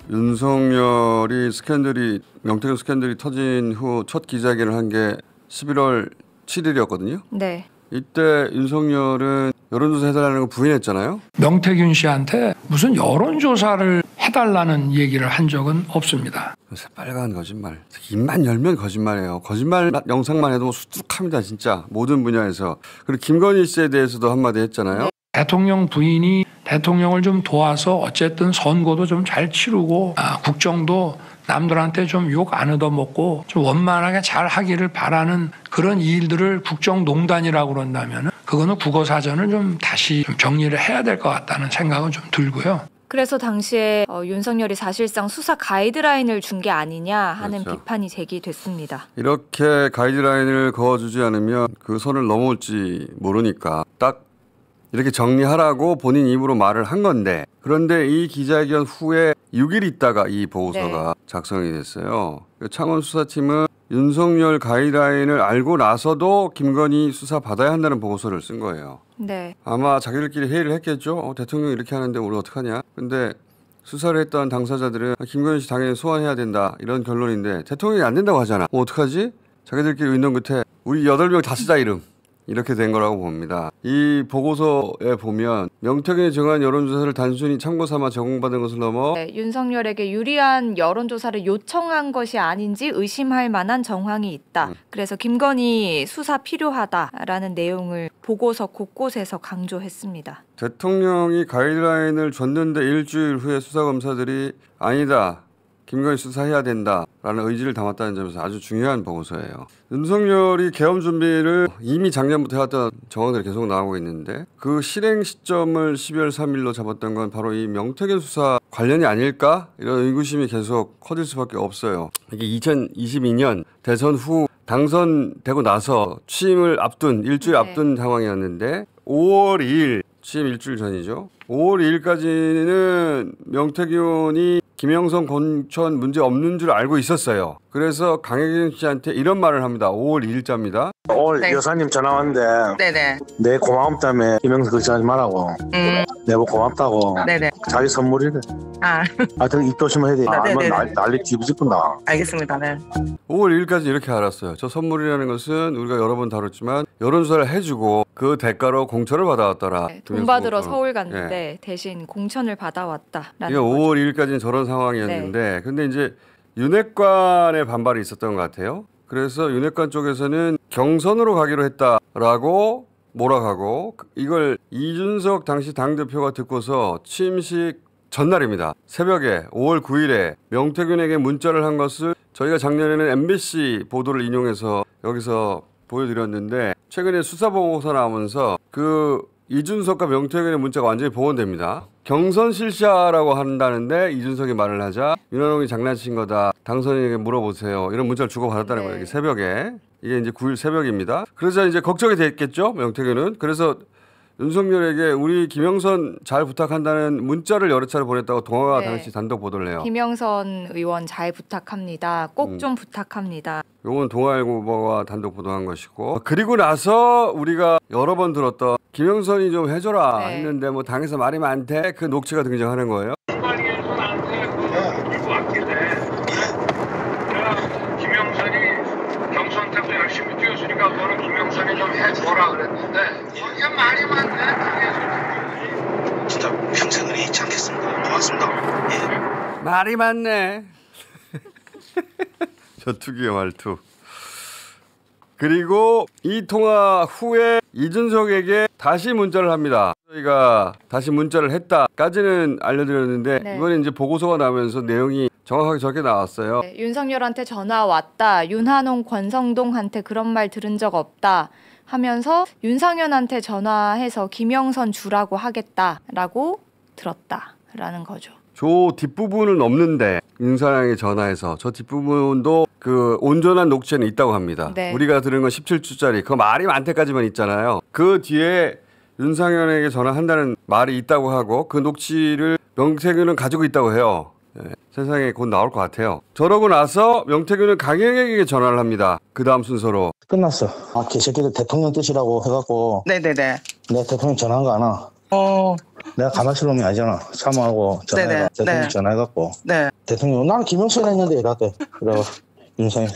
윤석열이 명태균 스캔들이 터진 후 첫 기자회견을 한 게 11월 7일이었거든요. 네. 이때 윤석열은 여론조사 해달라는 거 부인했잖아요. 명태균 씨한테 무슨 여론조사를 해달라는 얘기를 한 적은 없습니다. 빨간 거짓말. 입만 열면 거짓말이에요. 거짓말 영상만 해도 수두룩합니다. 진짜 모든 분야에서. 그리고 김건희 씨에 대해서도 한마디 했잖아요. 네. 대통령 부인이 대통령을 좀 도와서 어쨌든 선거도 좀 잘 치르고 국정도 남들한테 좀 욕 안 얻어먹고 좀 원만하게 잘 하기를 바라는 그런 일들을 국정농단이라고 그런다면 그거는 국어사전을 좀 다시 좀 정리를 해야 될 것 같다는 생각은 좀 들고요. 그래서 당시에 윤석열이 사실상 수사 가이드라인을 준 게 아니냐 하는 그렇죠. 비판이 제기됐습니다. 이렇게 가이드라인을 그어주지 않으면 그 선을 넘어올지 모르니까 딱 이렇게 정리하라고 본인 입으로 말을 한 건데, 그런데 이 기자회견 후에 6일 있다가 이 보고서가 작성이 됐어요. 창원 수사팀은 윤석열 가이드라인을 알고 나서도 김건희 수사 받아야 한다는 보고서를 쓴 거예요. 네. 아마 자기들끼리 회의를 했겠죠. 대통령이 이렇게 하는데 우리 어떡하냐. 근데 수사를 했던 당사자들은 김건희 씨 당연히 소환해야 된다 이런 결론인데 대통령이 안 된다고 하잖아. 어떡하지? 자기들끼리 의논 끝에 우리 8명 다 쓰자 이름. 이렇게 된 거라고 봅니다. 이 보고서에 보면 명태균이 정한 여론조사를 단순히 참고 삼아 제공받은 것을 넘어 윤석열에게 유리한 여론조사를 요청한 것이 아닌지 의심할 만한 정황이 있다. 그래서 김건희 수사 필요하다라는 내용을 보고서 곳곳에서 강조했습니다. 대통령이 가이드라인을 줬는데 일주일 후에 수사검사들이 아니다. 김건희 수사해야 된다라는 의지를 담았다는 점에서 아주 중요한 보고서예요. 윤석열이 계엄 준비를 이미 작년부터 해왔던 정황들이 계속 나오고 있는데 그 실행 시점을 12월 3일로 잡았던 건 바로 이 명태균 수사 관련이 아닐까? 이런 의구심이 계속 커질 수밖에 없어요. 이게 2022년 대선 후 당선되고 나서 취임을 앞둔 일주일 앞둔 상황이었는데 5월 2일 취임 일주일 전이죠. 5월 2일까지는 명태균이 김영선 공천 문제 없는 줄 알고 있었어요. 그래서 강혜경 씨한테 이런 말을 합니다. 5월 2일자입니다. 오늘 여사님 전화 왔는데 네네. 내 고마움 때문에 김영선 걱정하지 말라고. 내가 고맙다고. 네네. 자기 선물이래. 하여튼 입 조심해야 돼. 알면 난리 뒤집힌다. 알겠습니다. 네. 5월 2일까지 이렇게 알았어요. 저 선물이라는 것은 우리가 여러 번 다뤘지만 여론조사를 해주고 그 대가로 공천을 받아왔더라. 네, 돈 받으러 서울 갔는데 대신 공천을 받아왔다라는 이게 5월 2일까지는 저런 상황이었는데 근데 이제 윤핵관의 반발이 있었던 것 같아요. 그래서 윤핵관 쪽에서는 경선으로 가기로 했다라고 몰아가고 이걸 이준석 당시 당대표가 듣고서 취임식 전날입니다. 새벽에 5월 9일에 명태균에게 문자를 한 것을 저희가 작년에는 MBC 보도를 인용해서 여기서 보여드렸는데 최근에 수사보고서 나오면서 그 이준석과 명태균의 문자가 완전히 복원됩니다. 경선 실시하라고 한다는데 이준석이 말을 하자 윤한홍이 장난친 거다. 당선인에게 물어보세요. 이런 문자를 주고받았다는 거예요. 새벽에. 이게 이제 9일 새벽입니다. 그러자 이제 걱정이 됐겠죠. 명태균은. 그래서 윤석열에게 우리 김영선 잘 부탁한다는 문자를 여러 차례 보냈다고 동아가 당시 단독 보도를 해요. 김영선 의원 잘 부탁합니다. 꼭 좀 부탁합니다. 요건 동아일보가 단독 보도한 것이고 그리고 나서 우리가 여러 번 들었던 김영선이 좀 해줘라 했는데 뭐 당에서 말이 많대 그 녹취가 등장하는 거예요. 김영선이 경선 때도 열심히 뛰었으니까 너는 김영선이 좀 해줘라 그랬는데 이게 말이 많네. 진짜 평생을 잊지 않겠습니다. 고맙습니다. 예. 말이 많네. 저 특유의 말투. 그리고 이 통화 후에 이준석에게 다시 문자를 합니다. 저희가 다시 문자를 했다까지는 알려드렸는데 이번에 이제 보고서가 나오면서 내용이 정확하게 저렇게 나왔어요. 윤석열한테 전화 왔다. 윤한홍, 권성동한테 그런 말 들은 적 없다. 하면서 윤상현한테 전화해서 김영선 주라고 하겠다라고 들었다라는 거죠. 저 뒷부분은 없는데 윤상현에게 전화해서 저 뒷부분도 그 온전한 녹취에는 있다고 합니다. 우리가 들은 건 17주짜리 그 말이 많대까지만 있잖아요. 그 뒤에 윤상현에게 전화한다는 말이 있다고 하고 그 녹취를 명태균은 가지고 있다고 해요. 세상에 곧 나올 것 같아요. 저러고 나서 명태균은 강혜경에게 전화를 합니다. 그 다음 순서로. 끝났어. 개새끼들 대통령 뜻이라고 해갖고. 네네네. 내가 대통령 전화한 거 아나? 내가 가만히 있을 놈이 아니잖아. 사모하고 전화해가 대통령 전화해갖고 대통령 나는 김영선 했는데 이랬대. 그래 윤상이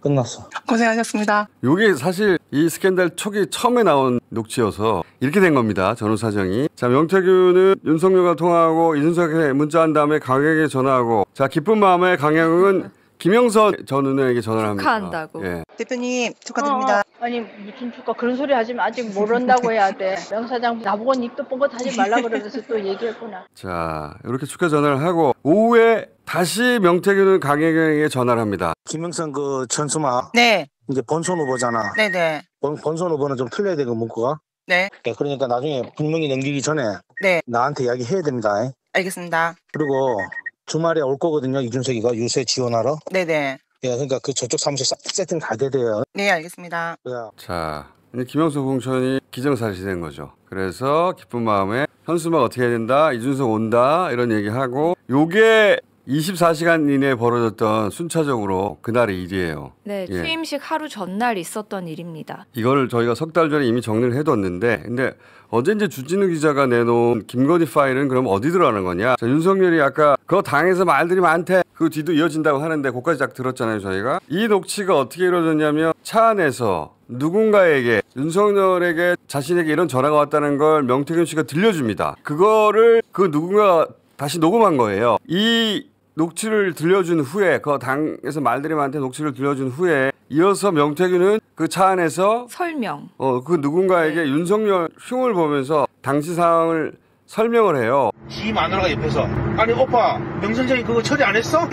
끝났어. 고생하셨습니다. 이게 사실 이 스캔들 초기 처음에 나온 녹취여서 이렇게 된 겁니다. 전후 사정이. 자, 명태균은 윤석열과 통화하고 이준석에 문자한 다음에 강영에게 전화하고, 자, 기쁜 마음에 강영은 김영선 전 의원에게 전화를 합니다. 축하한다고. 예. 대표님 축하드립니다. 아니 무슨 축하 그런 소리 하지 마. 아직 모른다고 해야 돼. 명 사장 나보고 입도 뻥긋 하지 말라 그러면서 또 얘기했구나. 자, 이렇게 축하 전화를 하고 오후에 다시 명태균은 강영에게 전화를 합니다. 김영선 그 전수마 네. 이제 본선 후보잖아. 네네. 본선 후보는 좀 틀려야 돼 그 문구가. 네. 그러니까 나중에 분명히 넘기기 전에 네. 나한테 이야기해야 됩니다. 알겠습니다. 그리고 주말에 올 거거든요. 이준석이가 유세 지원하러. 네네. 예, 그러니까 그 저쪽 사무실 세팅 다 돼요. 네, 알겠습니다. 자, 이제 김영수 공천이 기정사실이 된 거죠. 그래서 기쁜 마음에 현수막 어떻게 해야 된다, 이준석 온다 이런 얘기하고, 요게 24시간 이내에 벌어졌던 순차적으로 그날의 일이에요. 네, 예. 취임식 하루 전날 있었던 일입니다. 이걸 저희가 석 달 전에 이미 정리를 해뒀는데, 근데 어제 이제 주진우 기자가 내놓은 김건희 파일은 그럼 어디 들어가는 거냐? 자, 윤석열이 아까 그 당에서 말들이 많대. 그 뒤도 이어진다고 하는데 그까지 딱 들었잖아요, 저희가. 이 녹취가 어떻게 이루어졌냐면 차 안에서 누군가에게 윤석열에게 자신에게 이런 전화가 왔다는 걸 명태균 씨가 들려줍니다. 그거를 그 누군가 다시 녹음한 거예요. 이 녹취를 들려준 후에 그 당에서 말들이 많대 녹취를 들려준 후에 이어서 명태균은 그 차 안에서 설명. 그 누군가에게 윤석열 흉을 보면서 당시 상황을 설명을 해요. 지 마누라가 옆에서 아니 오빠 명 선생님 그거 처리 안 했어?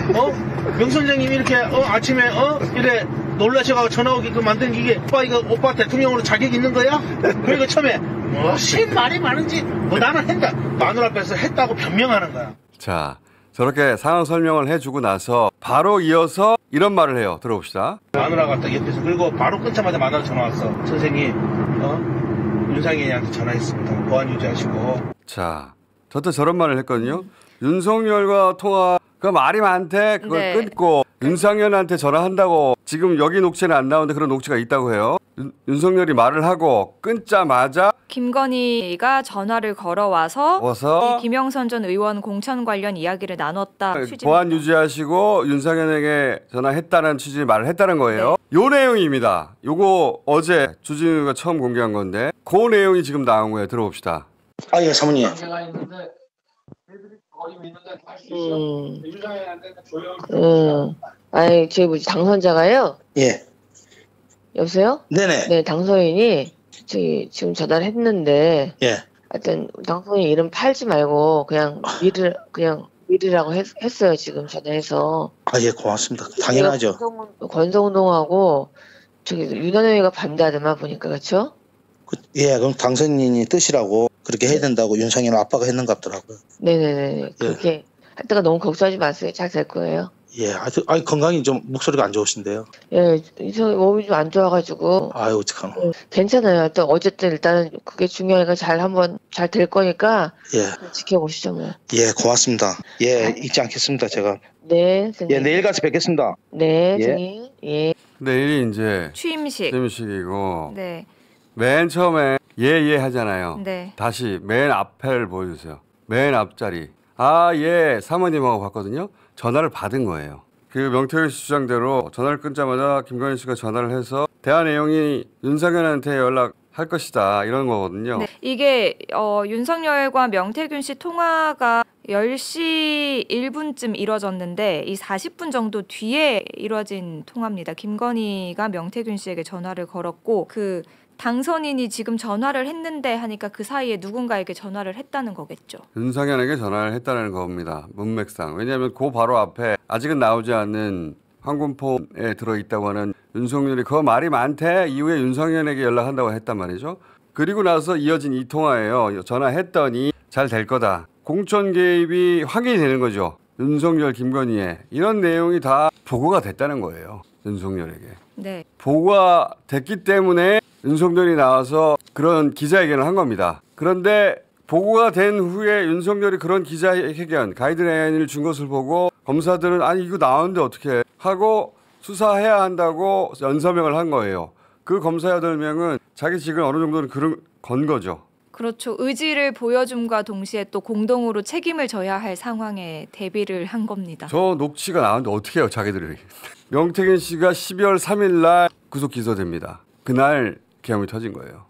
명 선생님이 이렇게 아침에 이래 놀라셔가지고 전화 오게끔 만든 게 오빠 이거 오빠 대통령으로 자격 있는 거야? 그러니까 처음에 무슨 말이 많은지 나는 했다. 마누라 앞에서 했다고 변명하는 거야. 자, 저렇게 상황 설명을 해주고 나서 바로 이어서 이런 말을 해요. 들어봅시다. 마누라가 딱 옆에서 그리고 바로 끊자마자 마누라 전화 왔어. 선생님 윤상현이한테 전화했습니다. 보안 유지하시고. 자, 저때 저런 말을 했거든요. 윤석열과 통화가 말이 많대. 그걸 네. 끊고 윤상현한테 전화한다고. 지금 여기 녹취는 안 나오는데 그런 녹취가 있다고 해요. 윤석열이 말을 하고 끊자마자 김건희가 전화를 걸어와서 와서 이 김영선 전 의원 공천 관련 이야기를 나눴다. 취지입니다. 보안 유지하시고 윤상현에게 전화했다는 취지의 말을 했다는 거예요. 요 내용입니다. 요거 어제 주진우가 처음 공개한 건데 그 내용이 지금 나온 거예요. 들어봅시다. 예, 사모님. 아니, 저희 뭐지, 당선자가요? 예. 여보세요? 네네. 네, 당선인이 저기 지금 전화를 했는데, 예. 하여튼 당선인 이름 팔지 말고 그냥 미르라고 했어요, 지금 전화해서. 예, 고맙습니다. 당연하죠. 권성동하고 저기 윤한영이가 반대하더만 보니까, 그렇죠? 예, 그럼 당선인이 뜻이라고 그렇게 해야 된다고 윤상현 아빠가 했는 것 같더라고요. 네네네. 그렇게 할 때가 너무 걱정하지 마세요. 잘 될 거예요. 예, 아주 건강이 좀 목소리가 안 좋으신데요. 예, 이성 몸이 좀 안 좋아가지고. 아유, 어떡하노. 괜찮아요. 또 어쨌든 일단은 그게 중요하니까 잘 될 거니까. 예. 지켜보시죠, 뭐. 예, 고맙습니다. 예, 잊지 않겠습니다, 제가. 네, 선생님. 예, 내일 같이 뵙겠습니다. 네, 예. 선생님. 예. 내일이 이제 취임식. 취임식이고 네. 맨 처음에 예 하잖아요. 네. 다시 맨 앞에를 보여주세요. 맨 앞자리. 예, 사모님하고 봤거든요. 전화를 받은 거예요. 그 명태균 씨 주장대로 전화를 끊자마자 김건희 씨가 전화를 해서 대화 내용이 윤상현한테 연락할 것이다 이런 거거든요. 네. 이게 윤석열과 명태균 씨 통화가 10시 1분쯤 이뤄졌는데 이 40분 정도 뒤에 이뤄진 통화입니다. 김건희가 명태균 씨에게 전화를 걸었고 그 당선인이 지금 전화를 했는데 하니까 그 사이에 누군가에게 전화를 했다는 거겠죠. 윤상현에게 전화를 했다는 겁니다. 문맥상. 왜냐하면 그 바로 앞에 아직은 나오지 않는 황군폰에 들어있다고 하는 윤석열이 그 말이 많대 이후에 윤상현에게 연락한다고 했단 말이죠. 그리고 나서 이어진 이 통화예요. 전화했더니 잘 될 거다. 공천 개입이 확인이 되는 거죠. 윤석열, 김건희의. 이런 내용이 다 보고가 됐다는 거예요. 윤석열에게. 네. 보고가 됐기 때문에 윤석열이 나와서 그런 기자회견을 한 겁니다. 그런데 보고가 된 후에 윤석열이 그런 기자회견, 가이드라인을 준 것을 보고 검사들은 아니 이거 나왔는데 어떻게 하고 수사해야 한다고 연서명을 한 거예요. 그 검사 8명은 자기 직을 어느 정도는 건 거죠. 그렇죠. 의지를 보여줌과 동시에 또 공동으로 책임을 져야 할 상황에 대비를 한 겁니다. 저 녹취가 나왔는데 어떻게 해요, 자기들이. 명태균 씨가 12월 3일 날 구속 기소됩니다. 그날 계엄이 터진 거예요.